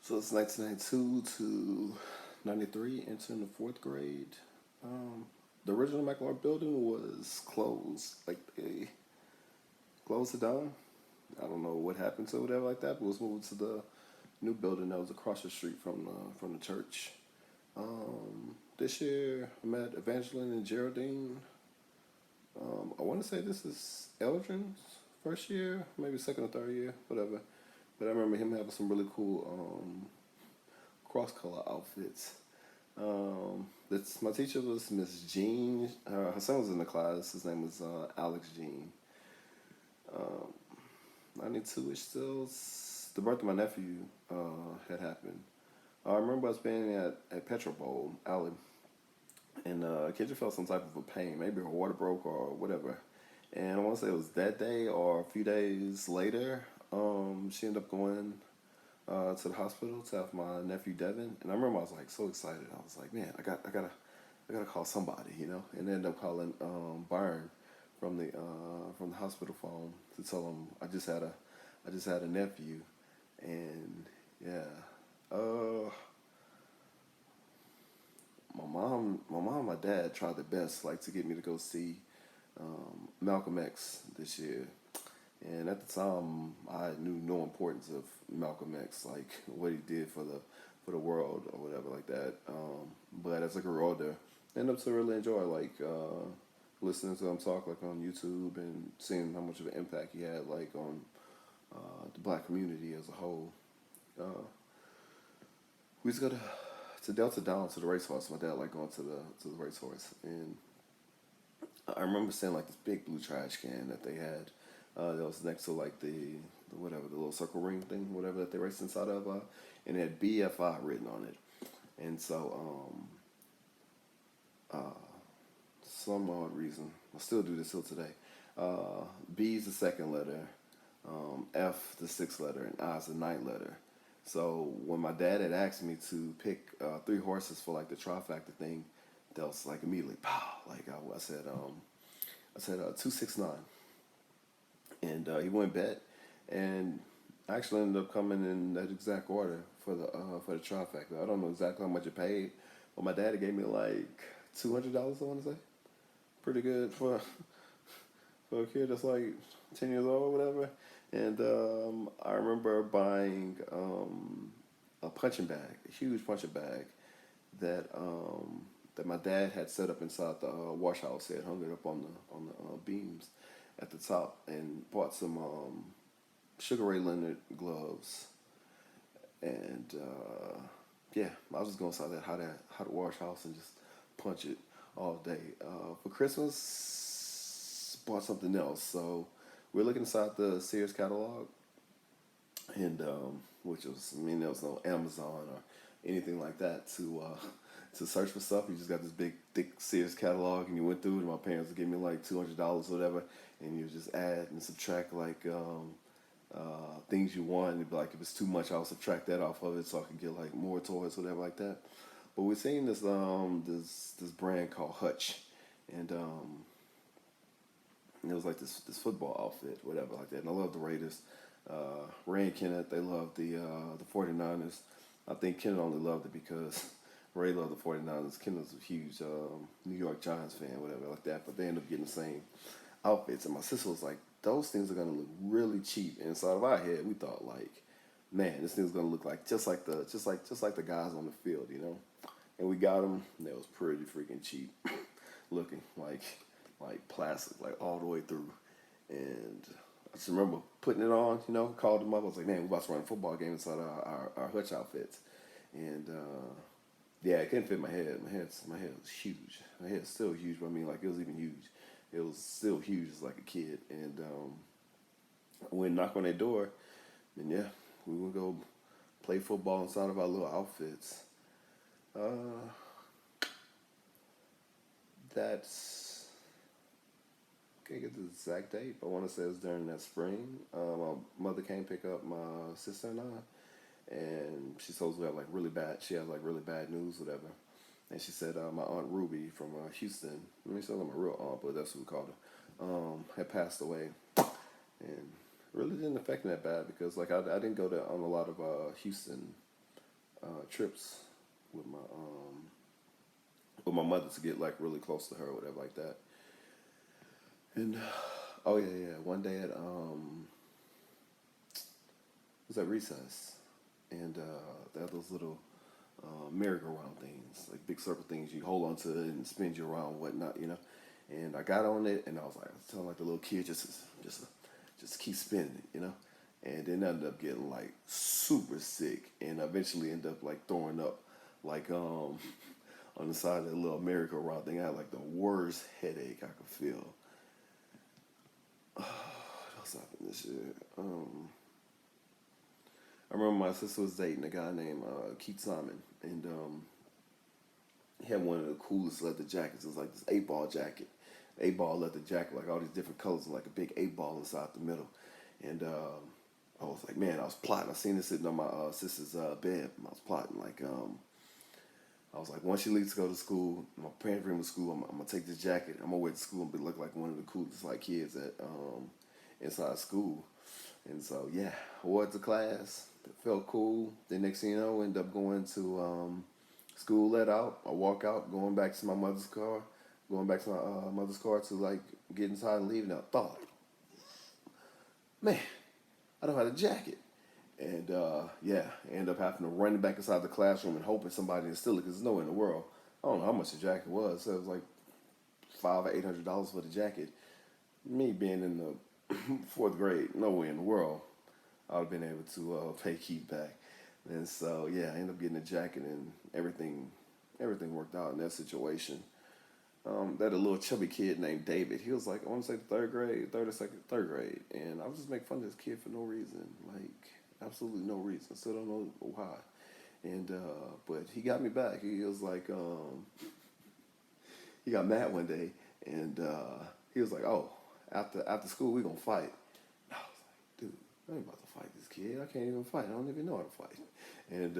So it's 1992 to 93, entering the fourth grade. Um, the original McLaurin building was closed. Like they closed it down. I don't know what happened to it, whatever like that, but it was moved to the new building that was across the street from the church. This year I met Evangeline and Geraldine. I want to say this is Eldrin's first year, maybe second or third year, whatever. But I remember him having some really cool cross color outfits. That's my teacher was Miss Jean. Her son was in the class. His name was Alex Jean. 92 ish still. The birth of my nephew had happened. I remember us being at Petro Bowl Alley, and Kendra felt some type of a pain. Maybe her water broke or whatever. And I want to say it was that day or a few days later. She ended up going to the hospital to have my nephew Devin, and I remember I was like so excited. I was like, man, I gotta call somebody, you know. And ended up calling Byron from the hospital phone to tell him I just had a nephew, and yeah, uh, my my dad tried their best like to get me to go see Malcolm X this year. And at the time, I knew no importance of Malcolm X, like what he did for the world or whatever like that. But as I grew older, I ended up to really enjoy like listening to him talk like on YouTube and seeing how much of an impact he had like on the black community as a whole. Uh, we used to go to Delta Down to the racehorse. My dad liked going to the racehorse, and I remember seeing like this big blue trash can that they had that was next to like the whatever the little circle ring thing, whatever that they raced inside of, and it had BFI written on it. And so, some odd reason, I still do this till today. B is the second letter, F the sixth letter, and I is the ninth letter. So when my dad had asked me to pick three horses for like the trifecta thing, that was like immediately pow. Like I said 269, and he went bet, and I actually ended up coming in that exact order for the trifecta. I don't know exactly how much it paid, but my daddy gave me like $200. I want to say pretty good for a kid that's like 10 years old or whatever. And I remember buying a punching bag, a huge punching bag that my dad had set up inside the wash house. He had hung it up on the beams at the top, and bought some Sugar Ray Leonard gloves. And yeah, I was just going inside that hot wash house and just punch it all day. For Christmas, bought something else. So we're looking inside the Sears catalog, and which was, I mean, there was no Amazon or anything like that to search for stuff. You just got this big thick Sears catalog, and you went through it. And my parents would give me like $200 or whatever, and you just add and subtract like things you want. And it'd be like if it's too much, I'll subtract that off of it so I can get like more toys, whatever like that. But we're seeing this brand called Hutch, and it was like this football outfit, whatever like that. And I love the Raiders. Ray and Kenneth, they love the 49ers. I think Kenneth only loved it because Ray loved the 49ers. Kenneth was a huge New York Giants fan, whatever like that. But they ended up getting the same outfits. And my sister was like, those things are gonna look really cheap. And inside of our head, we thought like, man, this thing's gonna look like just like the guys on the field, you know. And we got them. And they was pretty freaking cheap looking, like plastic, like all the way through. And I just remember putting it on, you know, called them up. I was like, man, we're about to run a football game inside our Hutch outfits. And yeah, it couldn't fit my head. My head was huge. My head's still huge, but I mean, like, it was even huge. It was still huge as like a kid. And I went and knocked on their door, and yeah, we would go play football inside of our little outfits. Uh, that's can't get the exact date, but I want to say it was during that spring. My mother came pick up my sister and I, and she told us we had like really bad. She had like really bad news, whatever. And she said my aunt Ruby from Houston. Let me say my real aunt, but that's what we called her. Had passed away, and really didn't affect me that bad because like I didn't go to on a lot of Houston trips with my mother to get like really close to her or whatever like that. And oh yeah, yeah. One day at it was at recess, and they have those little merry-go-round things, like big circle things. You hold on to it and spins you around, and whatnot, you know. And I got on it, and I was telling like the little kid, just keep spinning it, you know. And then I ended up getting like super sick, and eventually ended up like throwing up, like on the side of that little merry-go-round thing. I had like the worst headache I could feel. What else happened this year? I remember my sister was dating a guy named Keith Simon, and he had one of the coolest leather jackets. It was like this 8-ball jacket, 8-ball leather jacket, like all these different colors, and like a big 8-ball inside the middle. And I was like, man, I was plotting. I seen this sitting on my sister's bed. I was plotting, like, I was like, once she leaves to go to school, my parents bring me to school. I'm gonna take this jacket. I'm gonna wear it to school and be look like one of the coolest like kids at inside school. And so yeah, I wore it to class. It felt cool. The next thing you know, end up going to school. Let out. I walk out, going back to my mother's car, going back to my mother's car to like get inside and leaving. I thought, man, I don't have a jacket. And yeah, I ended up having to run it back inside the classroom and hoping somebody would steal it because there's nowhere in the world. I don't know how much the jacket was. So it was like $500 or $800 for the jacket. Me being in the fourth grade, nowhere in the world, I would have been able to pay Keith back. And so yeah, I ended up getting a jacket and everything worked out in that situation. That a little chubby kid named David. He was like, I want to say third grade, third grade, and I was just making fun of this kid for no reason, like absolutely no reason. Still don't know why. And but he got me back. He was like, he got mad one day, and he was like, oh, after school we gonna fight. And I was like, dude, I ain't about to fight this kid. I can't even fight. I don't even know how to fight. And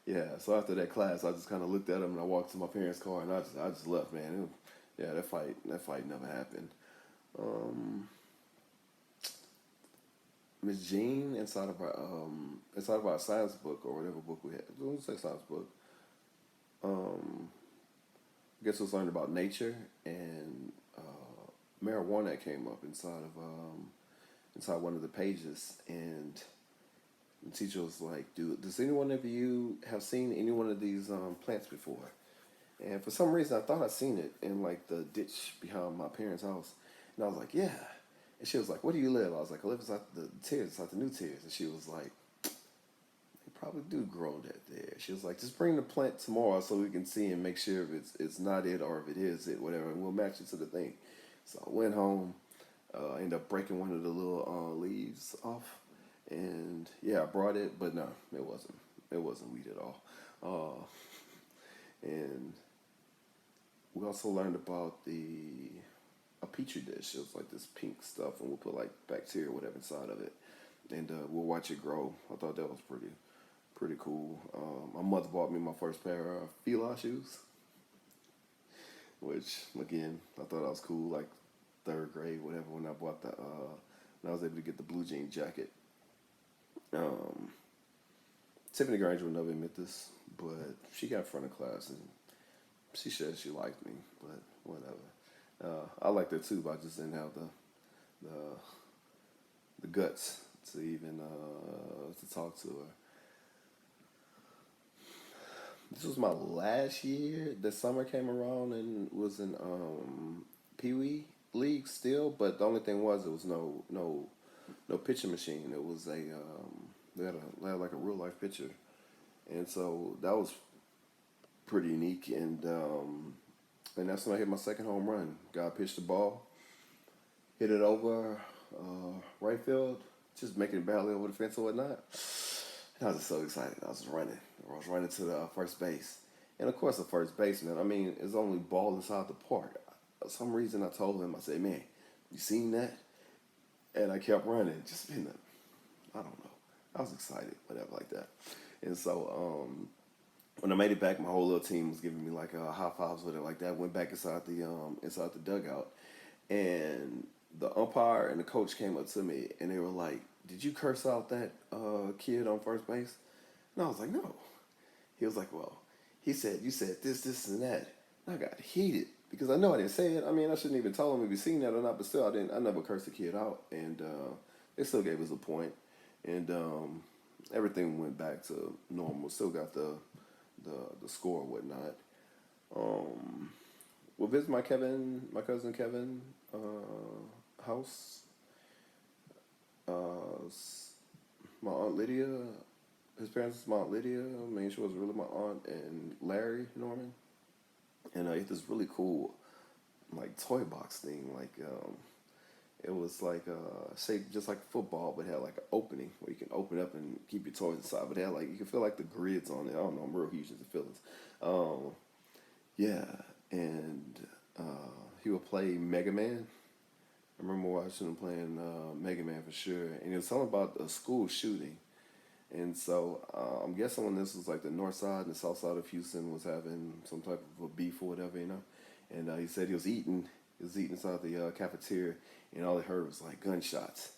yeah, so after that class, I just kind of looked at him and I walked to my parents' car and I just left, man. Yeah, that fight never happened. Um, Miss Jean inside of our science book or whatever book we had. Let's say science book. Um, I guess it was learning about nature and marijuana came up inside one of the pages, and the teacher was like, does anyone of you have seen any one of these plants before? And for some reason, I thought I'd seen it in like the ditch behind my parents' house. And I was like, yeah. And she was like, where do you live? I was like, I live inside the Tiers, inside the new Tiers. And she was like, they probably do grow that there. She was like, just bring the plant tomorrow so we can see and make sure if it's not it or if it is it, whatever, and we'll match it to the thing. So I went home, ended up breaking one of the little leaves off. And yeah, I brought it, but no, it wasn't. It wasn't weed at all. And we also learned about a petri dish. It was like this pink stuff, and we'll put like bacteria or whatever inside of it, and we'll watch it grow. I thought that was pretty cool. My mother bought me my first pair of Fila shoes, which again I thought that was cool. Like third grade, whatever. When I bought when I was able to get the blue jean jacket. Tiffany Granger would never admit this, but she got in front of class and she said she liked me, but whatever. I liked her too, but I just didn't have the the guts to even to talk to her. This was my last year. The summer came around and was in Pee Wee League still, but the only thing was it was no pitching machine. It was they had like a real life pitcher, and so that was pretty unique. And that's when I hit my second home run. Guy pitched the ball, hit it over right field, just making it barely over the fence or whatnot. And I was just so excited. I was running. I was running to the first base. And of course, the first baseman, I mean, it's only ball inside the park. For some reason, I told him, I said, man, you seen that? And I kept running. Just been, I don't know. I was excited, whatever, like that. And so, when I made it back, my whole little team was giving me like high fives with it, like that. Went back inside the dugout, and the umpire and the coach came up to me and they were like, "Did you curse out that kid on first base?" And I was like, "No." He was like, well, he said, you said this, and that. And I got heated because I know I didn't say it. I mean, I shouldn't even tell him if he seen that or not, but still, I never cursed the kid out. And they still gave us a point. And everything went back to normal. Still got the score and whatnot. Um, we'll visit my cousin Kevin, house. Uh, my aunt Lydia, his parents was my aunt Lydia. I mean, she was really my aunt and Larry Norman. And I ate this really cool like toy box thing. Like it was like shaped just like football, but had like an opening where you can open up and keep your toys inside. But it had like you can feel like the grids on it. I don't know. I'm real huge into feelings. Um, yeah, and he would play Mega Man. I remember watching him playing Mega Man for sure, and it was something about a school shooting. And so I'm guessing when this was like the north side and the south side of Houston was having some type of a beef or whatever, you know. And he said he was eating inside the cafeteria, and all he heard was like gunshots.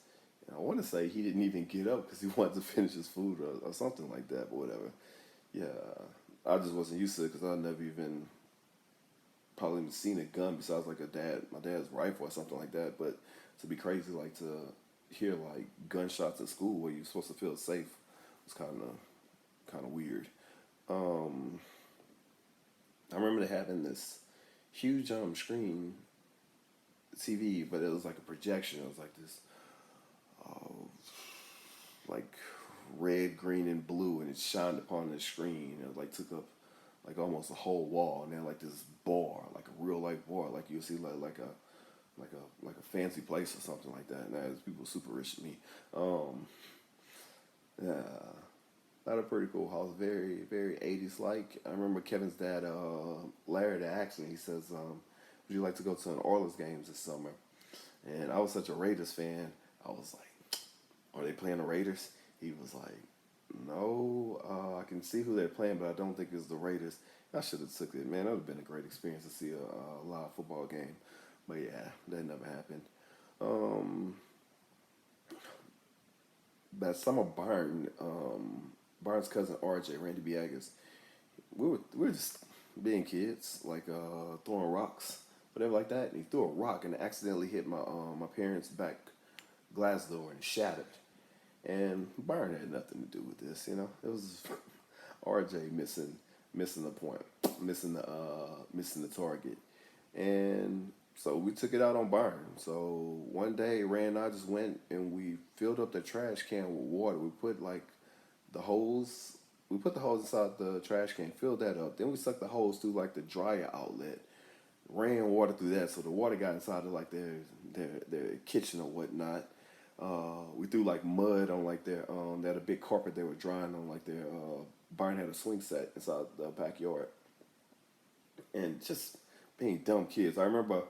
And I want to say he didn't even get up because he wanted to finish his food or something like that, but whatever. Yeah, I just wasn't used to it because I never even probably even seen a gun besides like my dad's rifle or something like that. But to be crazy, like to hear like gunshots at school where you're supposed to feel safe was kind of weird. Um, I remember having this huge screen TV, but it was like a projection. It was like this, uh, like red, green, and blue, and it shined upon the screen. It like took up like almost a whole wall, and then like this bar, like a real life bar, like you see like a fancy place or something like that. And that's people super rich to me. Um, yeah, not a pretty cool house. Very, very 80s like. I remember Kevin's dad, Larry, that asked me, he says, would you like to go to an Orioles games this summer? And I was such a Raiders fan. I was like, are they playing the Raiders? He was like, no, I can see who they're playing, but I don't think it's the Raiders. I should have took it, man. That would have been a great experience to see a live football game. But yeah, that never happened. Um, that summer, Barnes' cousin RJ, Randy Biagas, we were just being kids, like throwing rocks, whatever like that. And he threw a rock and accidentally hit my parents' back glass door and shattered. And Byron had nothing to do with this, you know. It was RJ missing the point, missing the target, and so we took it out on Byron. So one day, Ray and I just went and we filled up the trash can with water. We put like the hose. We put the hose inside the trash can, filled that up. Then we sucked the hose through like the dryer outlet, ran water through that, so the water got inside of like their kitchen or whatnot. We threw like mud on like they had a big carpet they were drying on like their barn had a swing set inside the backyard, and just being dumb kids. I remember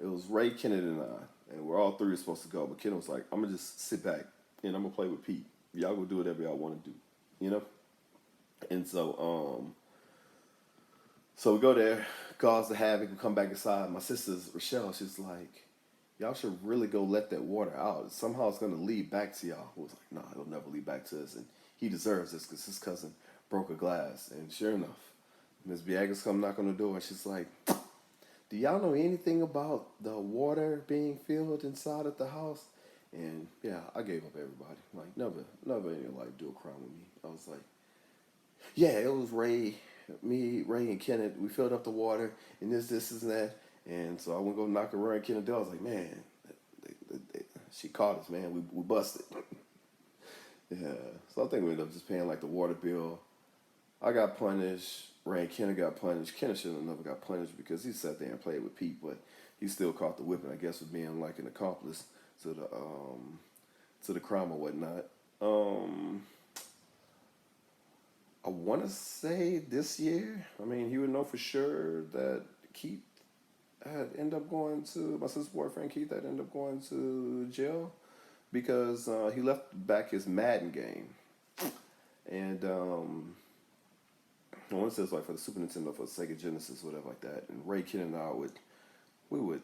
it was Ray, Kenneth, and I, and we're all three supposed to go, but Kenneth was like, "I'm gonna just sit back and I'm gonna play with Pete. Y'all go do whatever y'all want to do, you know." And so we go there, cause the havoc, we come back inside. My sister's Rochelle, she's like, y'all should really go let that water out. Somehow it's gonna lead back to y'all. I was like, nah, it'll never lead back to us, and he deserves this because his cousin broke a glass. And sure enough, Miss Biagas come knock on the door, and she's like, do y'all know anything about the water being filled inside of the house? And yeah, I gave up everybody. Like never in your life do a crime with me. I was like, yeah, it was Ray, and Kenneth. We filled up the water, and this, and that. And so I went to go knock on Ray and Kenneth door. I was like, man, she caught us, man. We busted. Yeah. So I think we ended up just paying like the water bill. I got punished. Ray and Kenneth got punished. Kenneth should have never got punished because he sat there and played with Pete, but he still caught the whipping, I guess, for being like an accomplice to the crime or whatnot. Um, I want to say this year. I mean, he would know for sure that Keith had ended up going to my sister's boyfriend Keith had ended up going to jail because he left back his Madden game, and I want to say it's like for the Super Nintendo, for the Sega Genesis, whatever like that. And Ray, Ken, and I we would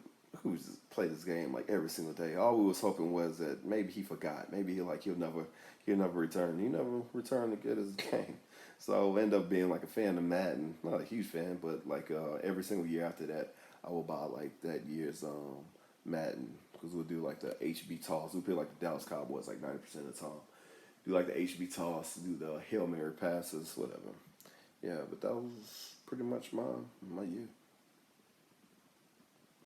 just play this game like every single day. All we was hoping was that maybe he forgot, maybe he'll never return. He never returned to get his game. So I end up being like a fan of Madden. Not a huge fan, but like every single year after that, I will buy like that year's Madden because we'll do like the HB toss. We play like the Dallas Cowboys like 90% of the time. Do like the HB toss, do the Hail Mary passes, whatever. Yeah, but that was pretty much my year.